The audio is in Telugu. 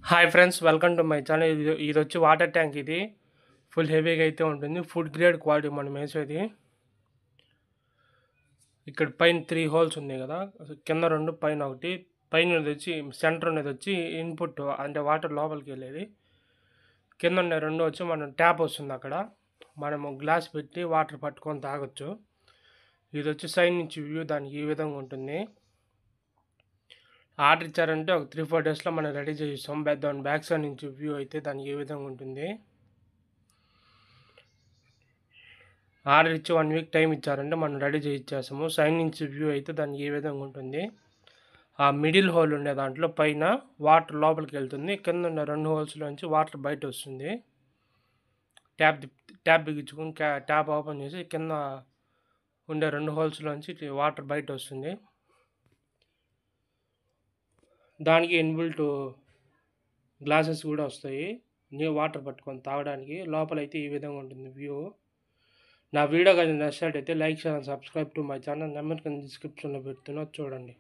Hi friends, welcome to my channel. ఇది వచ్చి వాటర్ ట్యాంక్. ఇది ఫుల్ హెవీగా అయితే ఉంటుంది. ఫుడ్ గ్రేడ్ క్వాలిటీ మనం వేసేది. ఇక్కడ పైన 3 హోల్స్ ఉన్నాయి కదా, కింద 2 పైన 1. పైన వచ్చి సెంటర్ అనేది వచ్చి ఇన్పుట్, అంటే వాటర్ లోపలికి వెళ్ళేది. కింద ఉన్న 2 వచ్చి మనం ట్యాప్ వస్తుంది. అక్కడ మనము గ్లాస్ పెట్టి వాటర్ పట్టుకొని తాగొచ్చు. ఇది వచ్చి సైడ్ నుంచి వ్యూ దానికి ఈ విధంగా ఉంటుంది. ఆర్డర్ ఇచ్చారంటే ఒక 3-4 డేస్లో మనం రెడీ చేయిస్తాం. దాని బ్యాక్ సైడ్ నుంచి వ్యూ అయితే దానికి ఏ విధంగా ఉంటుంది. ఆర్డర్ ఇచ్చి 1 వీక్ టైం ఇచ్చారంటే మనం రెడీ చేయించేస్తాము. సైడ్ నుంచి వ్యూ అయితే దానికి ఏ విధంగా ఉంటుంది. ఆ మిడిల్ హోల్ ఉండే దాంట్లో పైన వాటర్ లోపలికి వెళ్తుంది. కింద ఉన్న 2 హోల్స్లోంచి వాటర్ బయట వస్తుంది. ట్యాప్ బిగించుకుని ట్యాప్ ఓపెన్ చేసి కింద ఉండే 2 హోల్స్లోంచి వాటర్ బయట వస్తుంది. దానికి ఇన్బిల్ట్ గ్లాసెస్ కూడా వస్తాయి, వాటర్ పట్టుకొని తాగడానికి. లోపలైతే ఈ విధంగా ఉంటుంది వ్యూ. నా వీడియో కానీ నచ్చినట్టయితే like, share, subscribe to my channel. Number కింద డిస్క్రిప్షన్లో పెడుతున్నా, చూడండి.